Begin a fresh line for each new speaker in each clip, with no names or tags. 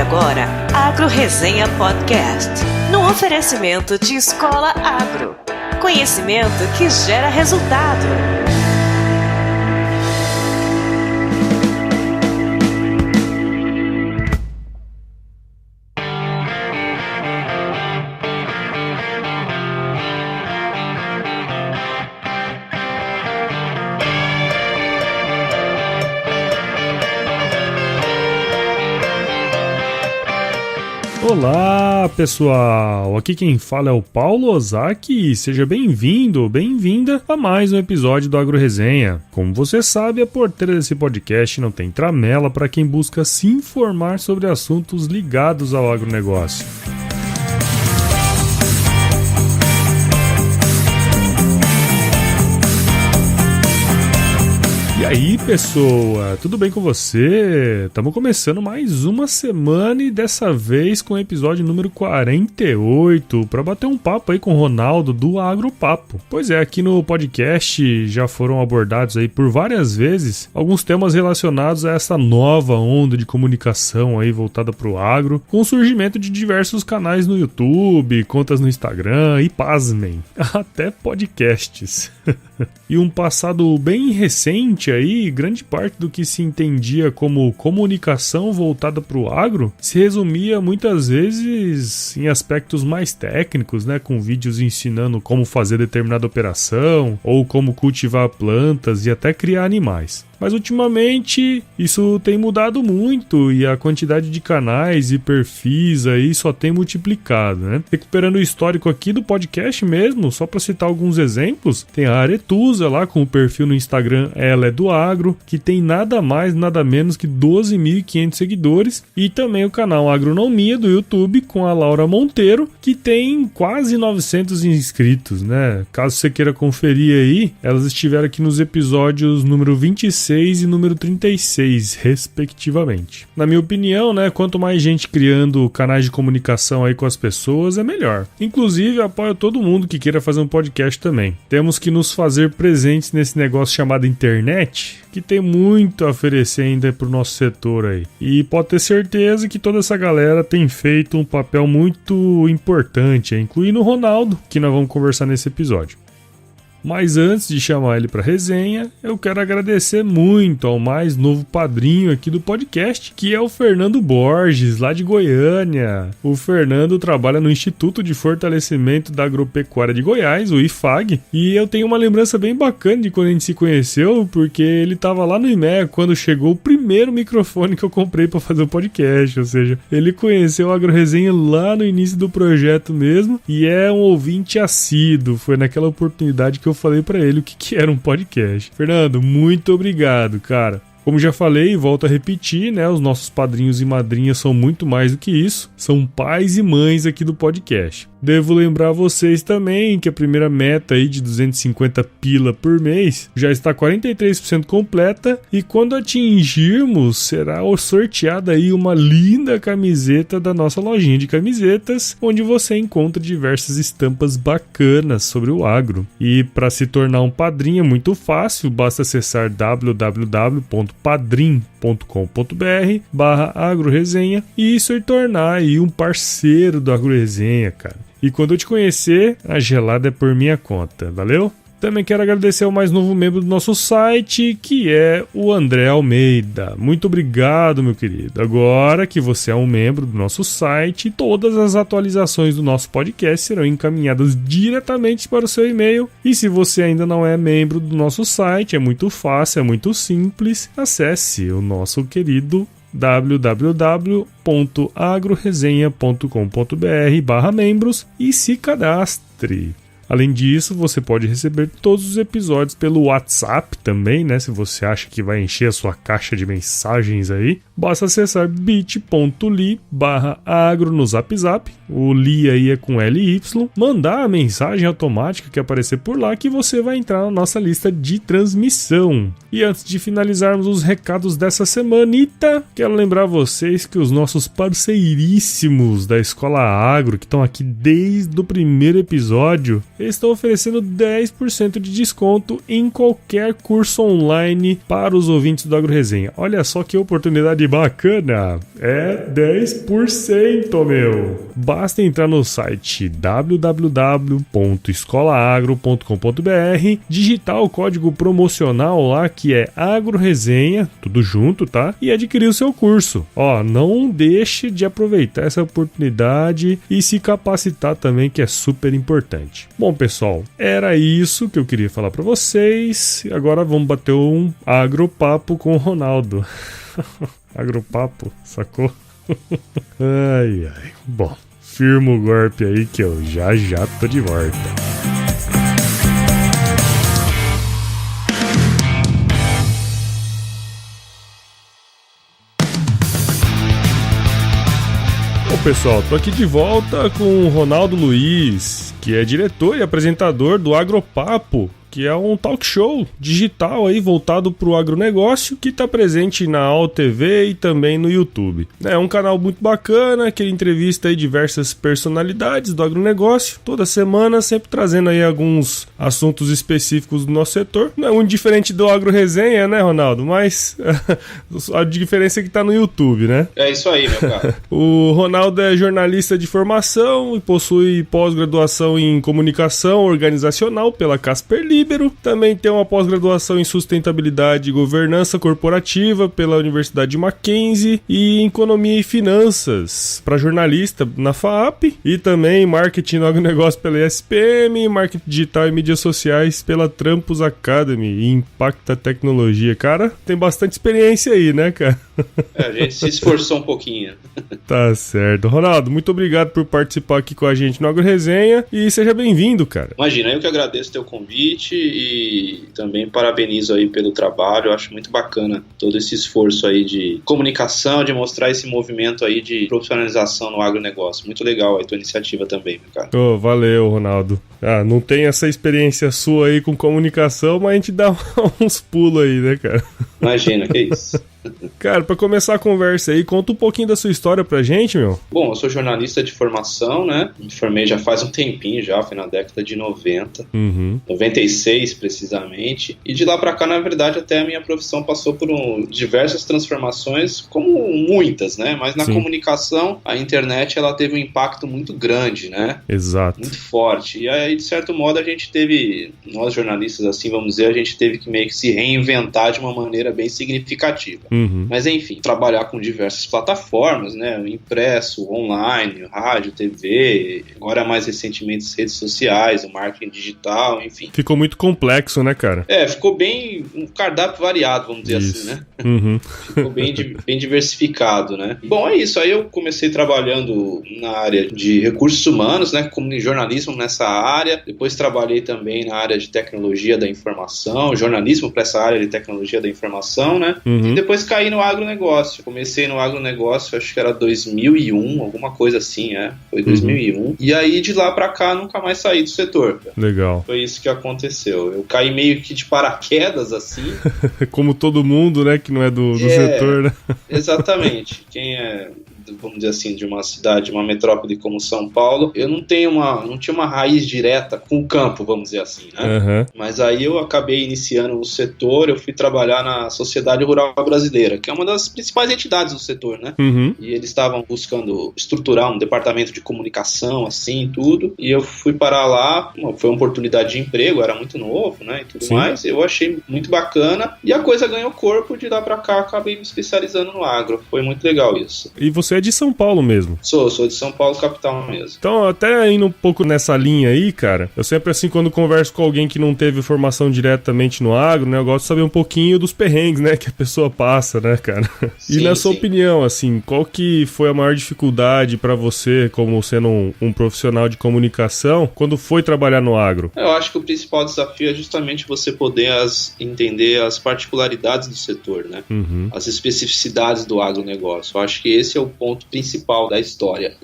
agora Agro Resenha Podcast, no oferecimento de Escola Agro. Conhecimento que gera resultado.
Olá pessoal, aqui quem fala é o Paulo Ozaki e seja bem-vindo ou bem-vinda a mais um episódio do Agro Resenha. Como você sabe, a porteira desse podcast não tem tramela para quem busca se informar sobre assuntos ligados ao agronegócio. E aí pessoa, tudo bem com você? Estamos começando mais uma semana e dessa vez com o episódio número 48 para bater um papo aí com o Ronaldo do Agropapo. Pois é, aqui no podcast já foram abordados aí por várias vezes alguns temas relacionados a essa nova onda de comunicação aí voltada para o agro, com o surgimento de diversos canais no YouTube, contas no Instagram e pasmem, até podcasts. E um passado bem recente aí, grande parte do que se entendia como comunicação voltada para o agro se resumia muitas vezes em aspectos mais técnicos, né, com vídeos ensinando como fazer determinada operação ou como cultivar plantas e até criar animais. Mas ultimamente isso tem mudado muito e a quantidade de canais e perfis aí só tem multiplicado, né? Recuperando o histórico aqui do podcast mesmo, só para citar alguns exemplos, tem a Aretusa lá com o perfil no Instagram Ela é do Agro, que tem nada mais, nada menos que 12.500 seguidores, e também o canal Agronomia do YouTube com a Laura Monteiro, que tem quase 900 inscritos, né? Caso você queira conferir aí, elas estiveram aqui nos episódios número 26 e número 36, respectivamente. Na minha opinião, né, quanto mais gente criando canais de comunicação aí com as pessoas, é melhor. Inclusive, apoio todo mundo que queira fazer um podcast também. Temos que nos fazer presentes nesse negócio chamado internet, que tem muito a oferecer ainda pro nosso setor aí. E pode ter certeza que toda essa galera tem feito um papel muito importante, incluindo o Ronaldo, que nós vamos conversar nesse episódio. Mas antes de chamar ele para resenha, eu quero agradecer muito ao mais novo padrinho aqui do podcast, que é o Fernando Borges, lá de Goiânia. O Fernando trabalha no Instituto de Fortalecimento da Agropecuária de Goiás, o IFAG, e eu tenho uma lembrança bem bacana de quando a gente se conheceu, porque ele estava lá no IMEA quando chegou o primeiro microfone que eu comprei para fazer o podcast, ou seja, ele conheceu a Agro Resenha lá no início do projeto mesmo, e é um ouvinte assíduo. Foi naquela oportunidade que eu falei pra ele o que era um podcast. Fernando, muito obrigado, cara. Como já falei e volto a repetir, né, os nossos padrinhos e madrinhas são muito mais do que isso, são pais e mães aqui do podcast. Devo lembrar vocês também que a primeira meta aí de 250 pila por mês já está 43% completa e quando atingirmos será sorteada aí uma linda camiseta da nossa lojinha de camisetas, onde você encontra diversas estampas bacanas sobre o agro. E para se tornar um padrinho é muito fácil, basta acessar www.padrim.com.br/agroresenha e se tornar aí um parceiro do Agro Resenha, cara. E quando eu te conhecer, a gelada é por minha conta, valeu? Também quero agradecer ao mais novo membro do nosso site, que é o André Almeida. Muito obrigado, meu querido. Agora que você é um membro do nosso site, todas as atualizações do nosso podcast serão encaminhadas diretamente para o seu e-mail. E se você ainda não é membro do nosso site, é muito fácil, é muito simples. Acesse o nosso querido www.agroresenha.com.br/membros e se cadastre. Além disso, você pode receber todos os episódios pelo WhatsApp também, né? Se você acha que vai encher a sua caixa de mensagens aí, basta acessar bit.ly/agro no Zap Zap. O Li aí é com LY. Mandar a mensagem automática que aparecer por lá que você vai entrar na nossa lista de transmissão. E antes de finalizarmos os recados dessa semanita, quero lembrar vocês que os nossos parceiríssimos da Escola Agro, que estão aqui desde o primeiro episódio, eles estão oferecendo 10% de desconto em qualquer curso online para os ouvintes do AgroResenha. Olha só que oportunidade bacana! É 10%, meu! Basta entrar no site www.escolaagro.com.br, digitar o código promocional lá que é AgroResenha, tudo junto, tá? E adquirir o seu curso. Ó, não deixe de aproveitar essa oportunidade e se capacitar também, que é super importante. Bom, pessoal, era isso que eu queria falar para vocês. Agora vamos bater um agropapo com o Ronaldo. Agropapo, sacou? Ai, ai. Bom, firma o golpe aí que eu já tô de volta. Pessoal, tô aqui de volta com o Ronaldo Luiz, que é diretor e apresentador do Agropapo, que é um talk show digital aí voltado para o agronegócio, que está presente na AL TV e também no YouTube. É um canal muito bacana, que ele entrevista aí diversas personalidades do agronegócio, toda semana, sempre trazendo aí alguns assuntos específicos do nosso setor. Não é muito diferente do AgroResenha, né, Ronaldo? Mas a diferença é que está no YouTube, né?
É isso aí, meu cara.
O Ronaldo é jornalista de formação e possui pós-graduação em comunicação organizacional pela Casper Libero. Também tem uma pós-graduação em sustentabilidade e governança corporativa pela Universidade de Mackenzie e em economia e finanças para jornalista na FAAP e também marketing no agronegócio pela ESPM, marketing digital e mídias sociais pela Trampus Academy e Impacta Tecnologia. Cara, tem bastante experiência aí, né, cara?
A gente se esforçou um pouquinho.
Tá certo. Ronaldo, muito obrigado por participar aqui com a gente no AgroResenha e seja bem-vindo, cara.
Imagina, eu que agradeço o teu convite e também parabenizo aí pelo trabalho. Eu acho muito bacana todo esse esforço aí de comunicação, de mostrar esse movimento aí de profissionalização no agronegócio. Muito legal a tua iniciativa também, meu cara.
Oh, valeu, Ronaldo. Não tem essa experiência sua aí com comunicação, mas a gente dá uns pulos aí, né, cara?
Imagina, que isso.
Cara, pra começar a conversa aí, conta um pouquinho da sua história pra gente, meu.
Bom, eu sou jornalista de formação, né? Me formei já faz um tempinho já, foi na década de 90. 96, precisamente. E de lá pra cá, na verdade, até a minha profissão passou por diversas transformações, como muitas, né? Mas na comunicação, a internet, ela teve um impacto muito grande, né?
Exato.
Muito forte. E aí, de certo modo, a gente teve, nós jornalistas, assim, vamos dizer, a gente teve que meio que se reinventar de uma maneira bem significativa. Mas enfim, trabalhar com diversas plataformas, né? O impresso, o online, o rádio, TV, agora mais recentemente as redes sociais, o marketing digital, enfim.
Ficou muito complexo, né, cara?
Ficou bem um cardápio variado, vamos dizer assim, né? Ficou bem diversificado, né? Bom, é isso. Aí eu comecei trabalhando na área de recursos humanos, né? Como em jornalismo nessa área. Depois trabalhei também na área de tecnologia da informação, jornalismo para essa área de tecnologia da informação, né? E depois caí no agronegócio. Comecei no agronegócio, acho que era 2001, alguma coisa assim, Foi 2001. E aí, de lá pra cá, nunca mais saí do setor.
Legal.
Foi isso que aconteceu. Eu caí meio que de paraquedas, assim.
Como todo mundo, né, que não é do setor, né?
Exatamente. Quem é, vamos dizer assim, de uma cidade, uma metrópole como São Paulo, eu não tinha uma raiz direta com o campo, vamos dizer assim, né? Mas aí eu acabei iniciando o setor, eu fui trabalhar na Sociedade Rural Brasileira, que é uma das principais entidades do setor, né? E eles estavam buscando estruturar um departamento de comunicação, assim, tudo, e eu fui parar lá, foi uma oportunidade de emprego, eu era muito novo, né, e tudo mais, eu achei muito bacana, e a coisa ganhou corpo, de lá pra cá, acabei me especializando no agro, foi muito legal isso.
E você é de São Paulo mesmo?
Sou de São Paulo, capital mesmo.
Então, até indo um pouco nessa linha aí, cara, eu sempre assim, quando converso com alguém que não teve formação diretamente no agro, né, eu gosto de saber um pouquinho dos perrengues, né, que a pessoa passa, né, cara? E na sua opinião, assim, qual que foi a maior dificuldade pra você, como sendo um profissional de comunicação, quando foi trabalhar no agro?
Eu acho que o principal desafio é justamente você poder entender as particularidades do setor, né? As especificidades do agronegócio. Eu acho que esse é o ponto principal da história.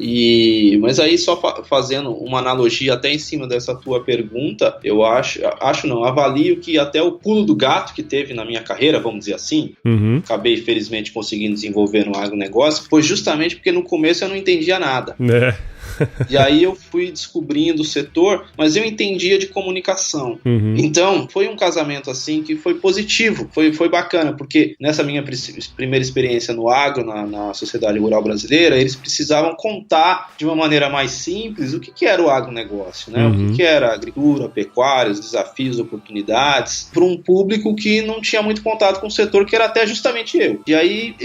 Mas aí, só fazendo uma analogia até em cima dessa tua pergunta, eu avalio que até o pulo do gato que teve na minha carreira, vamos dizer assim, acabei felizmente conseguindo desenvolver no agronegócio, foi justamente porque no começo eu não entendia nada. E aí eu fui descobrindo o setor, mas eu entendia de comunicação. Então, foi um casamento assim que foi positivo, foi bacana, porque nessa minha primeira experiência no agro, na sociedade rural brasileira, eles precisavam contar de uma maneira mais simples o que era o agronegócio, né? O que era a agricultura, a pecuária, os desafios, oportunidades, para um público que não tinha muito contato com o setor, que era até justamente eu. E aí,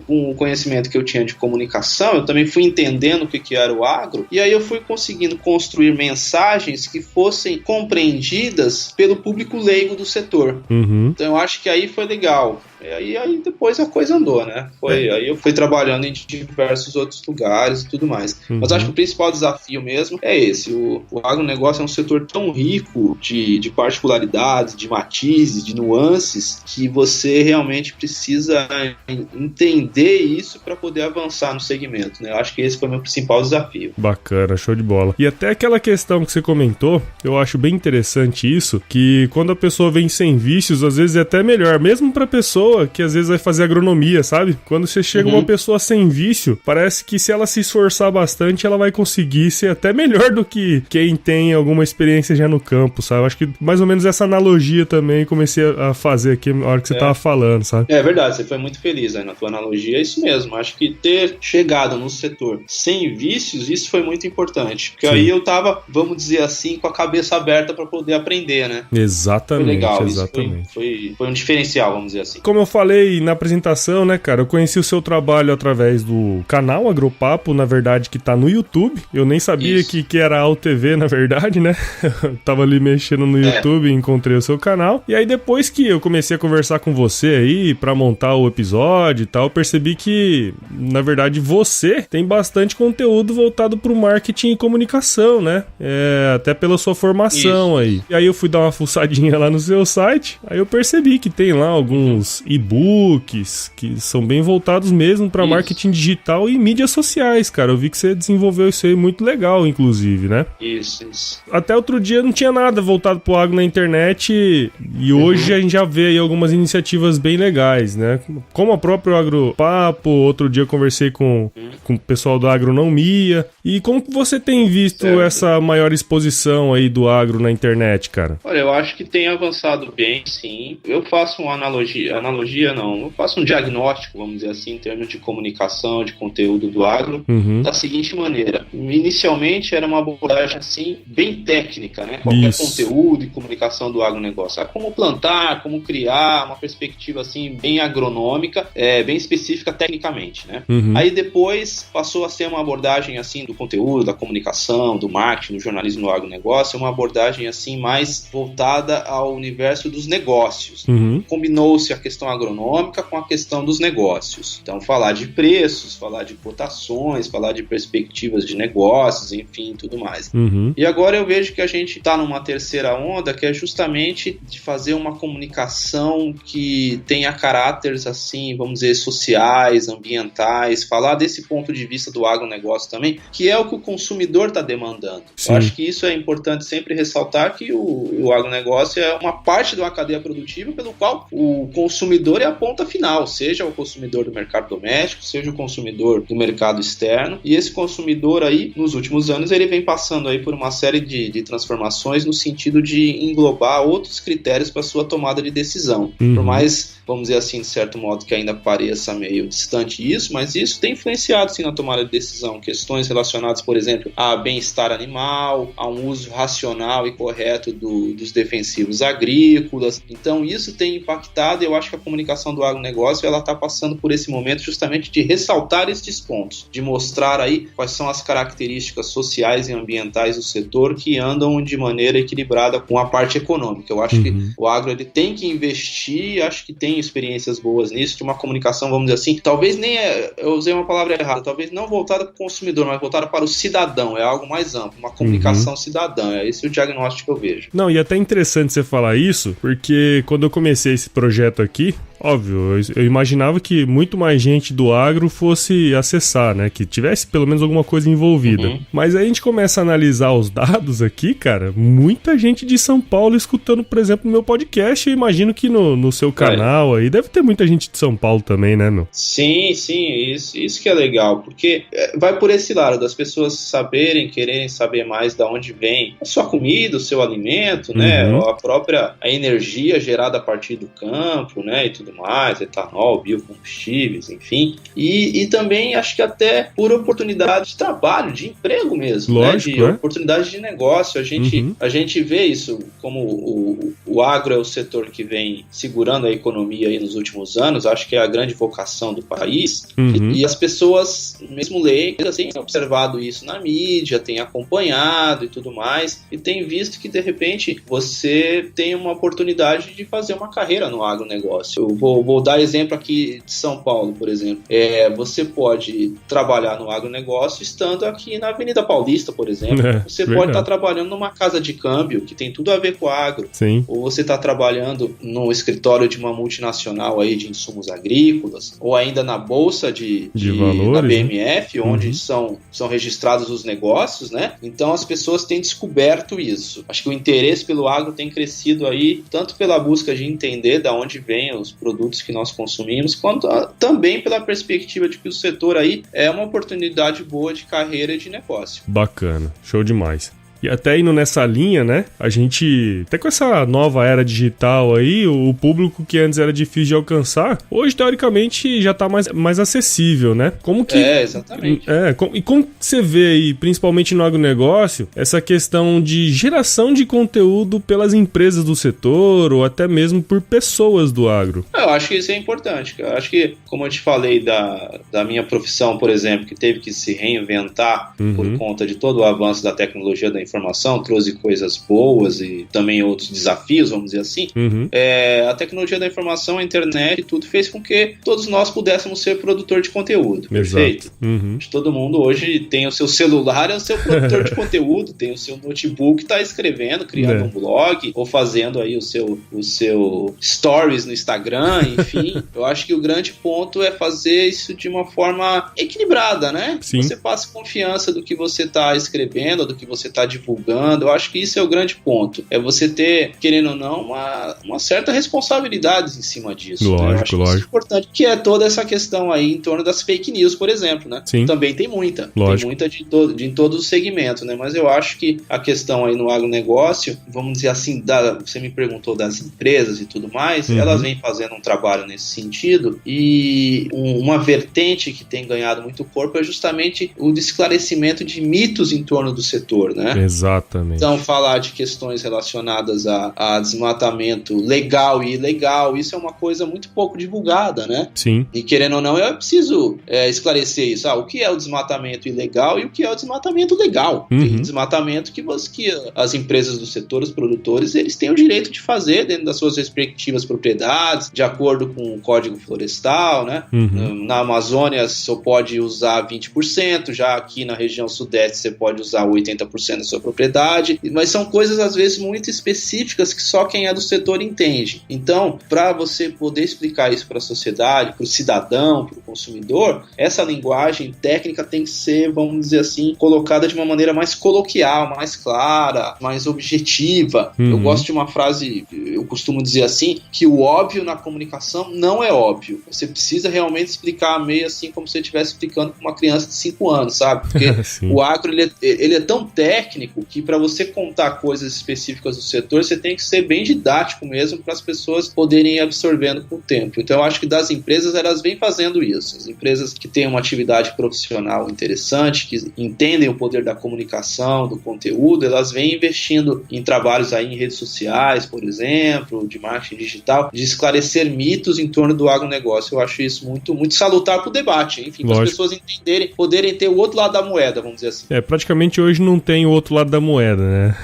com o conhecimento que eu tinha de comunicação, eu também fui entendendo o que era o agro, e aí eu fui conseguindo construir mensagens que fossem compreendidas pelo público leigo do setor. Então eu acho que aí foi legal. E aí depois a coisa andou, né? Aí eu fui trabalhando em diversos outros lugares e tudo mais. Mas acho que o principal desafio mesmo é esse. O agronegócio é um setor tão rico de particularidades, de matizes, de nuances, que você realmente precisa entender isso para poder avançar no segmento, né? Eu acho que esse foi o meu principal desafio.
Bacana, show de bola. E até aquela questão que você comentou, eu acho bem interessante isso, que quando a pessoa vem sem vícios, às vezes é até melhor, mesmo pra pessoa que às vezes vai fazer agronomia, sabe? Quando você chega uma pessoa sem vício, parece que se ela se esforçar bastante, ela vai conseguir ser até melhor do que quem tem alguma experiência já no campo, sabe? Eu acho que mais ou menos essa analogia também comecei a fazer aqui na hora que você tava falando, sabe?
É verdade, você foi muito feliz aí na tua analogia, é isso mesmo. Acho que ter chegado no setor sem vícios, isso foi muito importante, porque aí eu tava, vamos dizer assim, com a cabeça aberta para poder aprender, né?
Exatamente.
Foi legal,
exatamente.
Isso foi um diferencial, vamos dizer assim.
Como eu falei na apresentação, né, cara, eu conheci o seu trabalho através do canal Agropapo, na verdade, que tá no YouTube. Eu nem sabia que era a UTV, na verdade, né? Eu tava ali mexendo no YouTube e encontrei o seu canal. E aí, depois que eu comecei a conversar com você aí, pra montar o episódio e tal, eu percebi que, na verdade, você tem bastante conteúdo voltado pro marketing e comunicação, né? Até pela sua formação aí. E aí eu fui dar uma fuçadinha lá no seu site, aí eu percebi que tem lá alguns e-books que são bem voltados mesmo para marketing digital e mídias sociais, cara. Eu vi que você desenvolveu isso aí muito legal, inclusive, né?
Isso.
Até outro dia não tinha nada voltado pro agro na internet e hoje a gente já vê aí algumas iniciativas bem legais, né? Como a própria Agropapo, outro dia eu conversei com o pessoal da Agronomia. E como que você tem visto essa maior exposição aí do agro na internet, cara?
Olha, eu acho que tem avançado bem, sim. Eu faço uma eu faço um diagnóstico, vamos dizer assim, em termos de comunicação, de conteúdo do agro, da seguinte maneira. Inicialmente era uma abordagem assim, bem técnica, né? Qualquer conteúdo e comunicação do agronegócio. Como plantar, como criar, uma perspectiva assim, bem agronômica, bem específica tecnicamente, né? Aí depois passou a ser uma abordagem assim do conteúdo, da comunicação, do marketing, do jornalismo do agronegócio, uma abordagem assim mais voltada ao universo dos negócios. Combinou-se a questão agronômica com a questão dos negócios. Então, falar de preços, falar de cotações, falar de perspectivas de negócios, enfim, tudo mais. E agora eu vejo que a gente está numa terceira onda, que é justamente de fazer uma comunicação que tenha caráteres, assim, vamos dizer, sociais, ambientais, falar desse ponto de vista do agronegócio também, que é o que o consumidor está demandando. Eu acho que isso é importante sempre ressaltar, que o agronegócio é uma parte de uma cadeia produtiva pelo qual o consumidor é a ponta final, seja o consumidor do mercado doméstico, seja o consumidor do mercado externo, e esse consumidor aí, nos últimos anos, ele vem passando aí por uma série de transformações no sentido de englobar outros critérios para sua tomada de decisão. Por mais, vamos dizer assim, de certo modo, que ainda pareça meio distante isso, mas isso tem influenciado sim na tomada de decisão, questões relacionadas, por exemplo, a bem-estar animal, a um uso racional e correto dos defensivos agrícolas. Então isso tem impactado, e eu acho que a comunicação do agronegócio, ela está passando por esse momento justamente de ressaltar estes pontos, de mostrar aí quais são as características sociais e ambientais do setor que andam de maneira equilibrada com a parte econômica. Eu acho que o agro, ele tem que investir, acho que tem experiências boas nisso, de uma comunicação, vamos dizer assim, talvez eu usei uma palavra errada, talvez não voltada para o consumidor, mas voltada para o cidadão, é algo mais amplo, uma comunicação cidadã, é esse o diagnóstico que eu vejo.
Não, e até interessante você falar isso, porque quando eu comecei esse projeto aqui, Óbvio, eu imaginava que muito mais gente do agro fosse acessar, né? Que tivesse pelo menos alguma coisa envolvida. Mas aí a gente começa a analisar os dados aqui, cara, muita gente de São Paulo escutando, por exemplo, o meu podcast. Eu imagino que no seu canal aí deve ter muita gente de São Paulo também, né, meu?
Sim, isso que é legal, porque vai por esse lado, das pessoas saberem, quererem saber mais de onde vem a sua comida, o seu alimento, né, a energia gerada a partir do campo, né, e tudo mais, etanol, biocombustíveis, enfim, e também acho que até por oportunidade de trabalho, de emprego mesmo,
lógico,
né, de oportunidade de negócio. A gente vê isso como o agro é o setor que vem segurando a economia aí nos últimos anos, acho que é a grande vocação do país, e as pessoas, mesmo leigas, têm observado isso na mídia, têm acompanhado e tudo mais, e têm visto que de repente você tem uma oportunidade de fazer uma carreira no agronegócio. Eu vou dar exemplo aqui de São Paulo, por exemplo. Você pode trabalhar no agronegócio estando aqui na Avenida Paulista, por exemplo. Você pode estar trabalhando numa casa de câmbio que tem tudo a ver com o agro.
Sim.
Ou você está trabalhando no escritório de uma multinacional aí de insumos agrícolas, ou ainda na bolsa de valores, na BMF, onde são registrados os negócios, né? Então as pessoas têm descoberto isso. Acho que o interesse pelo agro tem crescido aí, tanto pela busca de entender de onde vêm os produtos que nós consumimos, quanto também pela perspectiva de que o setor aí é uma oportunidade boa de carreira e de negócio.
Bacana, show demais. E até indo nessa linha, né, a gente, até com essa nova era digital aí, o público que antes era difícil de alcançar, hoje, teoricamente, já tá mais acessível, né? Como que...
exatamente.
E como você vê aí, principalmente no agronegócio, essa questão de geração de conteúdo pelas empresas do setor, ou até mesmo por pessoas do agro?
Eu acho que isso é importante, cara. Eu acho que, como eu te falei da minha profissão, por exemplo, que teve que se reinventar por conta de todo o avanço da tecnologia da informação, trouxe coisas boas e também outros desafios, vamos dizer assim. A tecnologia da informação, a internet, tudo fez com que todos nós pudéssemos ser produtor de conteúdo. Perfeito? Todo mundo hoje tem o seu celular, é o seu produtor de conteúdo, tem o seu notebook, está escrevendo, criando um blog, ou fazendo aí o seu stories no Instagram, enfim. Eu acho que o grande ponto é fazer isso de uma forma equilibrada, né?
Sim.
Você passe confiança do que você está escrevendo, do que você está divulgando. Eu acho que isso é o grande ponto. É você ter, querendo ou não, uma certa responsabilidade em cima disso.
Lógico,
né? Eu acho que isso é importante. Que é toda essa questão aí em torno das fake news, por exemplo, né?
Sim.
Também tem muita.
Lógico.
Tem muita em todos os segmentos, né? Mas eu acho que a questão aí no agronegócio, vamos dizer assim, você me perguntou das empresas e tudo mais, elas vêm fazendo um trabalho nesse sentido, e uma vertente que tem ganhado muito corpo é justamente o esclarecimento de mitos em torno do setor, né?
Exatamente.
Então, falar de questões relacionadas a desmatamento legal e ilegal, isso é uma coisa muito pouco divulgada, né?
Sim.
E querendo ou não, eu preciso esclarecer isso. O que é o desmatamento ilegal e o que é o desmatamento legal? Tem desmatamento que as empresas do setor, os produtores, eles têm o direito de fazer dentro das suas respectivas propriedades, de acordo com o Código Florestal, né? Na Amazônia, você pode usar 20%, já aqui na região sudeste você pode usar 80% da sua propriedade, mas são coisas às vezes muito específicas que só quem é do setor entende. Então, para você poder explicar isso para a sociedade, para o cidadão, para o consumidor, essa linguagem técnica tem que ser, vamos dizer assim, colocada de uma maneira mais coloquial, mais clara, mais objetiva. Eu gosto de uma frase, eu costumo dizer assim, que o óbvio na comunicação não é óbvio. Você precisa realmente explicar meio assim como se você estivesse explicando para uma criança de 5 anos, sabe? Porque o agro, ele é tão técnico que para você contar coisas específicas do setor, você tem que ser bem didático mesmo para as pessoas poderem ir absorvendo com o tempo. Então eu acho que das empresas, elas vêm fazendo isso. As empresas que têm uma atividade profissional interessante, que entendem o poder da comunicação, do conteúdo, elas vêm investindo em trabalhos aí em redes sociais, por exemplo, de marketing digital, de esclarecer mitos em torno do agronegócio. Eu acho isso muito, muito salutar para o debate, enfim, para as pessoas entenderem, poderem ter o outro lado da moeda, vamos dizer assim.
Praticamente hoje não tem o outro lado da moeda, né?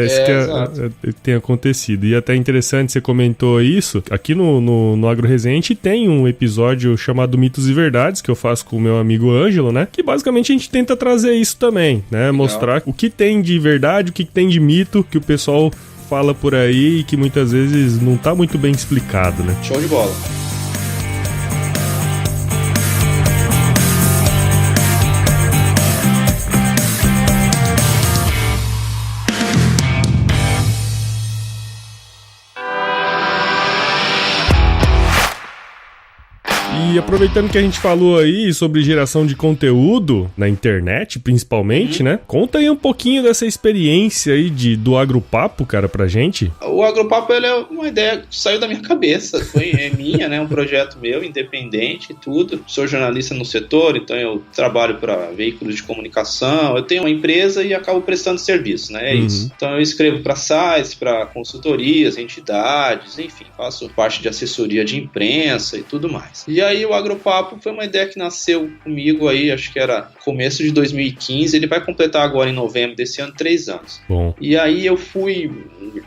Isso que tem acontecido. E até interessante, você comentou isso. Aqui no Agro Resenha tem um episódio chamado Mitos e Verdades, que eu faço com o meu amigo Ângelo, né? Que basicamente a gente tenta trazer isso também, né? Legal. Mostrar o que tem de verdade, o que tem de mito, que o pessoal fala por aí e que muitas vezes não tá muito bem explicado, né?
Show de bola.
E aproveitando que a gente falou aí sobre geração de conteúdo na internet, principalmente, né? Conta aí um pouquinho dessa experiência aí do Agropapo, cara, pra gente.
O Agropapo, ele é uma ideia que saiu da minha cabeça, é minha, né? Um projeto meu, independente e tudo. Sou jornalista no setor, então eu trabalho para veículos de comunicação, eu tenho uma empresa e acabo prestando serviço, né? É isso. Então eu escrevo para sites, para consultorias, entidades, enfim, faço parte de assessoria de imprensa e tudo mais. E aí o Agropapo foi uma ideia que nasceu comigo aí, acho que era começo de 2015, ele vai completar agora em novembro desse ano 3 anos.
Bom.
E aí eu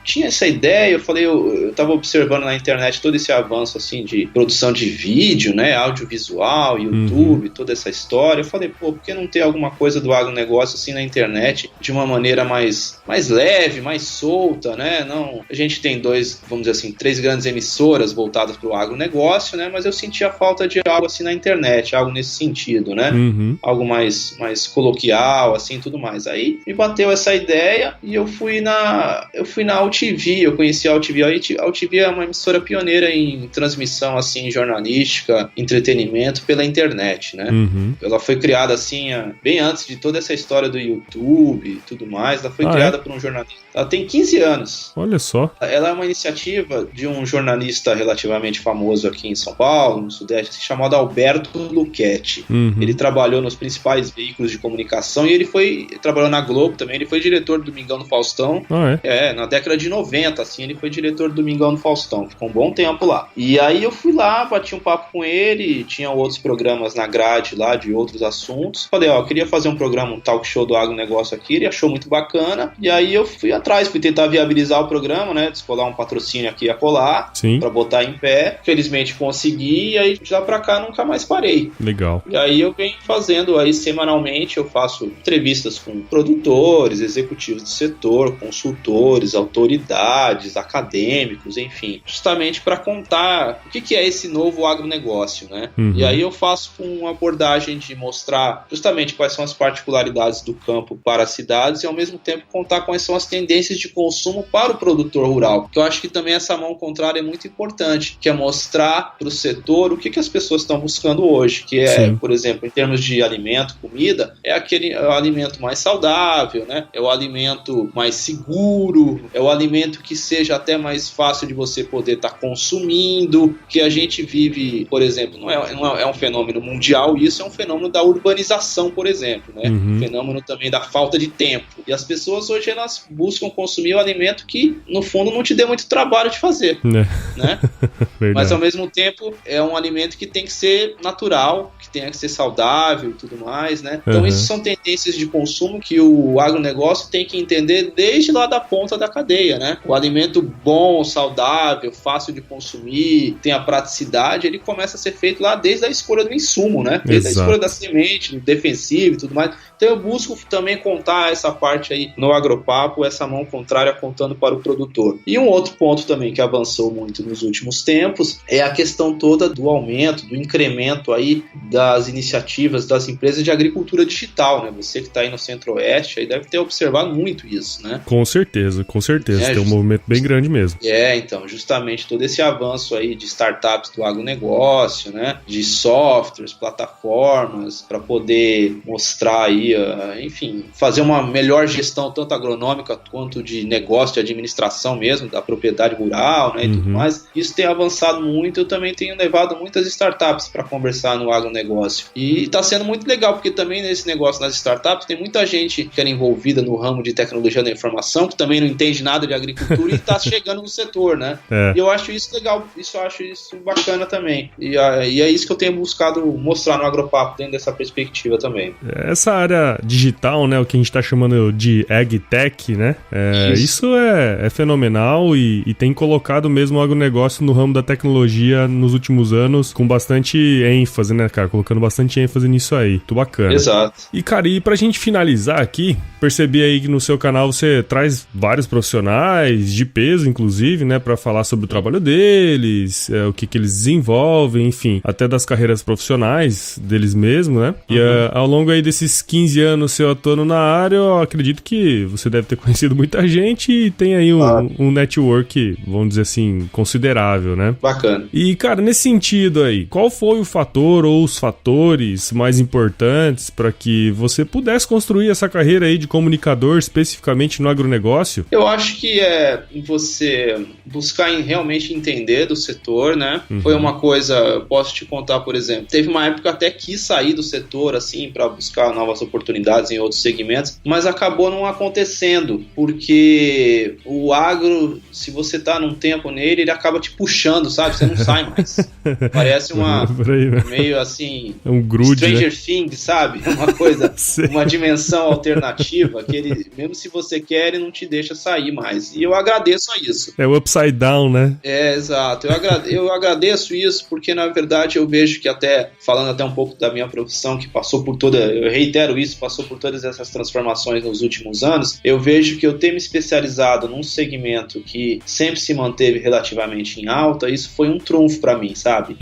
tinha essa ideia, eu falei, eu tava observando na internet todo esse avanço assim de produção de vídeo, né, audiovisual, YouTube, toda essa história. Eu falei, por que não ter alguma coisa do agronegócio assim na internet de uma maneira mais leve, mais solta, né? Não, a gente tem vamos dizer assim, 3 grandes emissoras voltadas para o agronegócio, né? Mas eu sentia falta de algo assim na internet, algo nesse sentido, né? Algo mais coloquial, assim, tudo mais. Aí me bateu essa ideia e eu fui na AltV, eu conheci a AltV. A AltV é uma emissora pioneira em transmissão, assim, jornalística, entretenimento pela internet, né? Ela foi criada, assim, bem antes de toda essa história do YouTube e tudo mais. Ela foi criada por um jornalista. Ela tem 15 anos.
Olha só.
Ela é uma iniciativa de um jornalista relativamente famoso aqui em São Paulo, no Sudeste, chamado Alberto Luchetti. Ele trabalhou nos principais veículos de comunicação e ele trabalhou na Globo também. Ele foi diretor do Domingão do Faustão. Na década de 90, assim, ele foi diretor do Domingão do Faustão. Ficou um bom tempo lá. E aí eu fui lá, bati um papo com ele, tinha outros programas na grade lá de outros assuntos. Falei, eu queria fazer um programa, um talk show do agronegócio aqui, ele achou muito bacana. E aí eu fui atrás, fui tentar viabilizar o programa, né, descolar um patrocínio aqui e acolá, pra botar em pé. Felizmente consegui, e aí de lá pra cá nunca mais parei.
Legal.
E aí eu venho fazendo aí semanalmente, eu faço entrevistas com produtores, executivos do setor, consultores, autoridades, acadêmicos, enfim, justamente para contar o que é esse novo agronegócio, né? E aí eu faço com uma abordagem de mostrar justamente quais são as particularidades do campo para as cidades e ao mesmo tempo contar quais são as tendências de consumo para o produtor rural, que eu acho que também essa mão contrária é muito importante, que é mostrar para o setor o que as pessoas estão buscando hoje, que é, por exemplo, em termos de alimento, comida, é o alimento mais saudável, né? É o alimento mais seguro, é o alimento que seja até mais fácil de você poder estar consumindo, que a gente vive, por exemplo, não é um fenômeno mundial, isso é um fenômeno da urbanização, por exemplo, né? Um fenômeno também da falta de tempo. E as pessoas hoje, elas buscam consumir o alimento que, no fundo, não te dê muito trabalho de fazer, né? Mas, ao mesmo tempo, é um alimento que tem que ser natural, que tem que ser saudável e tudo mais, né? Então, isso são tendências de consumo que o agronegócio tem que entender desde lá da ponta da cadeia, né? O alimento bom, saudável, fácil de consumir, tem a praticidade, ele começa a ser feito lá desde a escolha do insumo, né? Desde a escolha da semente, do defensivo e tudo mais. Então eu busco também contar essa parte aí no Agropapo, essa mão contrária contando para o produtor. E um outro ponto também que avançou muito nos últimos tempos é a questão toda do aumento, do incremento aí das iniciativas das empresas de agricultura digital, né? Você que está aí no Centro-Oeste aí deve ter observado muito isso, né?
Com certeza. Tem um movimento bem grande mesmo.
Então, justamente todo esse avanço aí de startups do agronegócio, né? De softwares, plataformas, para poder mostrar aí, enfim, fazer uma melhor gestão tanto agronômica quanto de negócio, de administração mesmo, da propriedade rural, né? E tudo mais. Isso tem avançado muito, eu também tenho levado muitas startups para conversar no agronegócio. E está sendo muito legal, porque também nesse negócio das startups tem muita gente que era envolvida no ramo de tecnologia da informação, que também não entende nada de agricultura e está chegando no setor, né? E eu acho isso legal, eu acho isso bacana também. E é isso que eu tenho buscado mostrar no Agropapo, dentro dessa perspectiva também.
Essa área digital, né, o que a gente está chamando de AgTech, né? Isso é fenomenal e tem colocado mesmo o agronegócio no ramo da tecnologia nos últimos anos com bastante ênfase, né, cara? Colocando bastante ênfase nisso aí. Muito bacana.
Exato.
E, cara, pra gente finalizar aqui, percebi aí que no seu canal você traz vários profissionais de peso, inclusive, né, pra falar sobre o trabalho deles, o que eles desenvolvem, enfim, até das carreiras profissionais deles mesmos, né? E ao longo aí desses 15 anos seu atuando na área, eu acredito que você deve ter conhecido muita gente e tem aí um network, vamos dizer assim, considerável, né?
Bacana.
E, cara, nesse sentido aí, aí, qual foi o fator ou os fatores mais importantes para que você pudesse construir essa carreira aí de comunicador especificamente no agronegócio?
Eu acho que é você buscar realmente entender do setor, né? Foi uma coisa, posso te contar, por exemplo, teve uma época até quis sair do setor, assim, para buscar novas oportunidades em outros segmentos, mas acabou não acontecendo, porque o agro, se você tá num tempo nele, ele acaba te puxando, sabe? Você não sai mais. Parece meio assim,
um grude,
Stranger
né?
Things, sabe? Uma coisa, uma dimensão alternativa, que ele, mesmo se você quer, ele não te deixa sair mais. E eu agradeço a isso.
É o upside down, né?
É, exato. Eu agradeço isso porque, na verdade, eu vejo que até, falando até um pouco da minha profissão, que passou por eu reitero isso, passou por todas essas transformações nos últimos anos, eu vejo que eu ter me especializado num segmento que sempre se manteve relativamente em alta, isso foi um trunfo para mim, sabe?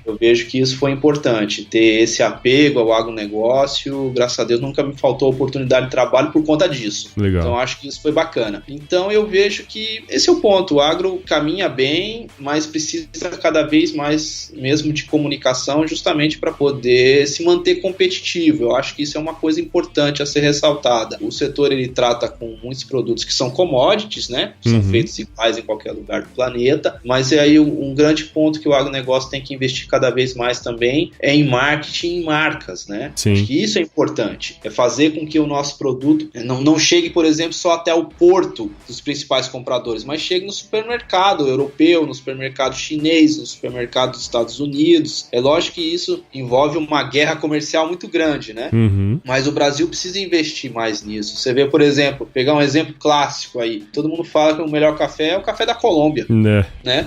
Eu vejo que isso foi importante, ter esse apego ao agronegócio, graças a Deus nunca me faltou oportunidade de trabalho por conta disso.
Legal.
Então acho que isso foi bacana. Então eu vejo que esse é o ponto, o agro caminha bem, mas precisa cada vez mais mesmo de comunicação, justamente para poder se manter competitivo. Eu acho que isso é uma coisa importante a ser ressaltada. O setor ele trata com muitos produtos que são commodities, né? São feitos iguais em qualquer lugar do planeta, mas é aí um grande ponto que o agronegócio tem que investir cada vez mais também é em marketing e marcas, né?
Sim.
Acho que isso é importante. É fazer com que o nosso produto não chegue, por exemplo, só até o porto dos principais compradores, mas chegue no supermercado europeu, no supermercado chinês, no supermercado dos Estados Unidos. É lógico que isso envolve uma guerra comercial muito grande, né? Mas o Brasil precisa investir mais nisso. Você vê, por exemplo, pegar um exemplo clássico aí, todo mundo fala que o melhor café é o café da Colômbia, né?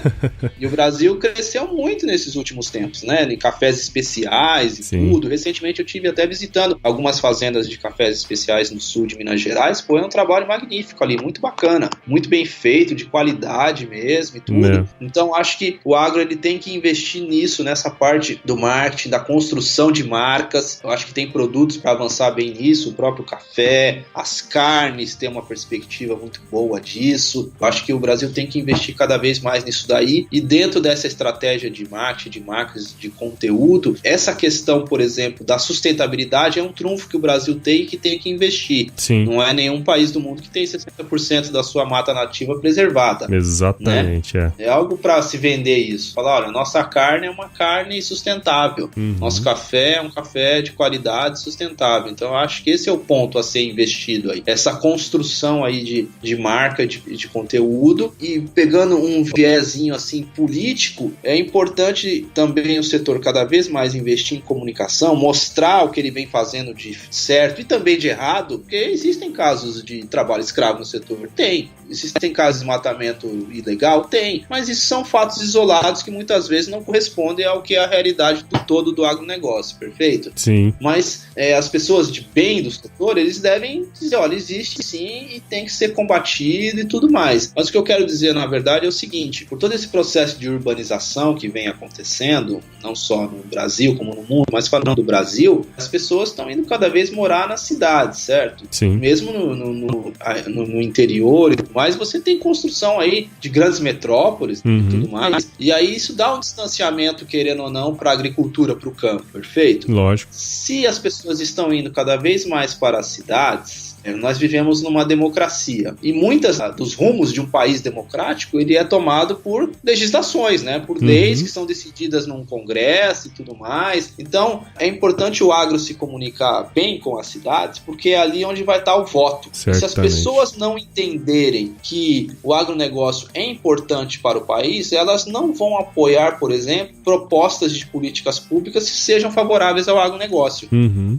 E o Brasil cresceu muito nesses últimos tempos, né? Em cafés especiais e tudo. Recentemente eu tive até visitando algumas fazendas de cafés especiais no sul de Minas Gerais. Foi um trabalho magnífico ali, muito bacana, muito bem feito, de qualidade mesmo e tudo. Então acho que o agro ele tem que investir nisso, nessa parte do marketing, da construção de marcas. Eu acho que tem produtos para avançar bem nisso, o próprio café, as carnes, tem uma perspectiva muito boa disso. Eu acho que o Brasil tem que investir cada vez mais nisso daí, e dentro dessa estratégia de marketing, de marcas, de conteúdo, essa questão, por exemplo, da sustentabilidade é um trunfo que o Brasil tem e que tem que investir. Não é nenhum país do mundo que tem 60% da sua mata nativa preservada.
Exatamente,
né? É algo para se vender isso. Falar, olha, nossa carne é uma carne sustentável. Nosso café é um café de qualidade sustentável. Então eu acho que esse é o ponto a ser investido aí. Essa construção aí de marca, de conteúdo, e pegando um viezinho assim político, é importante também o setor cada vez mais investir em comunicação, mostrar o que ele vem fazendo de certo e também de errado, porque existem casos de trabalho escravo no setor. Tem. Existem casos de desmatamento ilegal? Tem. Mas isso são fatos isolados que muitas vezes não correspondem ao que é a realidade do todo do agronegócio, perfeito?
Sim.
Mas as pessoas de bem do setor, eles devem dizer, olha, existe sim e tem que ser combatido e tudo mais. Mas o que eu quero dizer, na verdade, é o seguinte, por todo esse processo de urbanização que vem acontecendo, não só no Brasil como no mundo, mas falando do Brasil, as pessoas estão indo cada vez morar nas cidades, certo?
Sim.
Mesmo no interior e tudo mais, você tem construção aí de grandes metrópoles e tudo mais, e aí isso dá um distanciamento, querendo ou não, para a agricultura, para o campo, perfeito?
Lógico.
Se as pessoas estão indo cada vez mais para as cidades, nós vivemos numa democracia, e muitas dos rumos de um país democrático, ele é tomado por legislações, né? Por leis que são decididas num congresso e tudo mais. Então é importante o agro se comunicar bem com as cidades, porque é ali onde vai estar o voto. Se as pessoas não entenderem que o agronegócio é importante para o país, elas não vão apoiar, por exemplo, propostas de políticas públicas que sejam favoráveis ao agronegócio.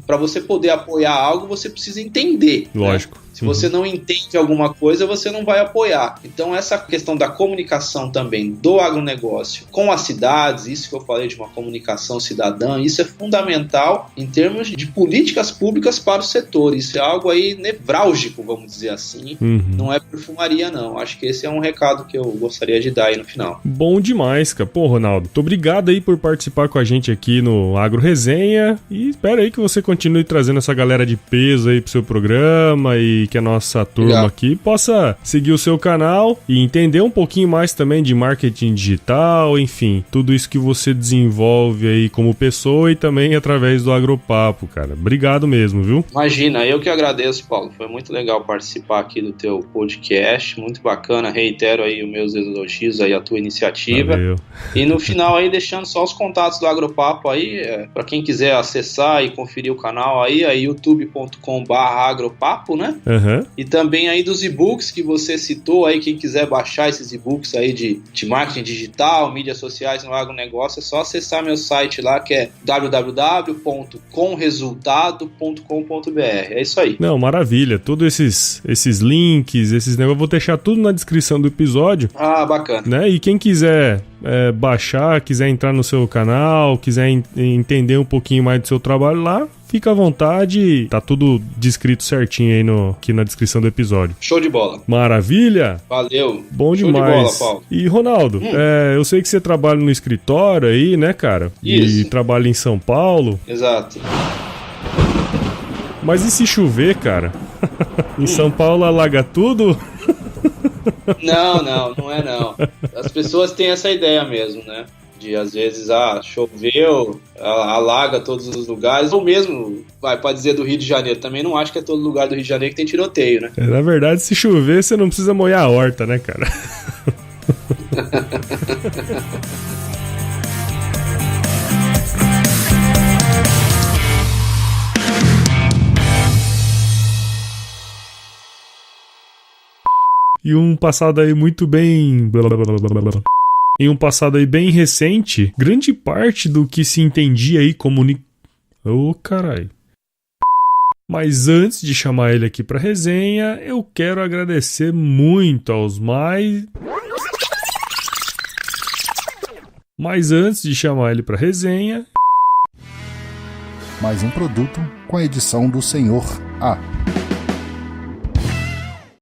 Para você poder apoiar algo, você precisa entender.
Lógico.
Se você não entende alguma coisa, você não vai apoiar. Então essa questão da comunicação também do agronegócio com as cidades, isso que eu falei de uma comunicação cidadã, isso é fundamental em termos de políticas públicas para o setor. Isso é algo aí nevrálgico, vamos dizer assim. Não é perfumaria, não. Acho que esse é um recado que eu gostaria de dar aí no final.
Bom demais, cara. Pô, Ronaldo, muito obrigado aí por participar com a gente aqui no Agro Resenha, e espero aí que você continue trazendo essa galera de peso aí pro seu programa e que a nossa turma aqui possa seguir o seu canal e entender um pouquinho mais também de marketing digital, enfim, tudo isso que você desenvolve aí como pessoa e também através do Agropapo, cara. Obrigado mesmo, viu?
Imagina, eu que agradeço, Paulo. Foi muito legal participar aqui do teu podcast, muito bacana. Reitero aí os meus elogios aí à tua iniciativa.
Valeu.
E no final aí, deixando só os contatos do Agropapo aí, para quem quiser acessar e conferir o canal aí, é youtube.com/agropapo, né?
Uhum.
E também aí dos e-books que você citou aí, quem quiser baixar esses e-books aí de marketing digital, mídias sociais no agronegócio, é só acessar meu site lá, que é www.comresultado.com.br. É isso aí.
Não, maravilha. Todos esses links, esses negócios, eu vou deixar tudo na descrição do episódio.
Ah, bacana.
Né? E quem quiser baixar, quiser entrar no seu canal, quiser entender um pouquinho mais do seu trabalho lá, fica à vontade, tá tudo descrito certinho aí aqui na descrição do episódio.
Show de bola.
Maravilha?
Valeu.
Bom
Show
demais.
De bola, Paulo.
E Ronaldo, eu sei que você trabalha no escritório aí, né, cara?
Isso.
E trabalha em São Paulo.
Exato.
Mas e se chover, cara? Em São Paulo alaga tudo?
Não é não. As pessoas têm essa ideia mesmo, né? De às vezes, choveu, alaga todos os lugares, ou mesmo, pode dizer do Rio de Janeiro, também não acho que é todo lugar do Rio de Janeiro que tem tiroteio, né?
Na verdade, se chover, você não precisa molhar a horta, né, cara? E um passado aí muito bem... Em um passado aí bem recente, grande parte do que se entendia aí Ô, carai. Mas antes de chamar ele aqui pra resenha, eu quero agradecer muito aos mais antes de chamar ele pra resenha...
Mais um produto com a edição do Senhor A.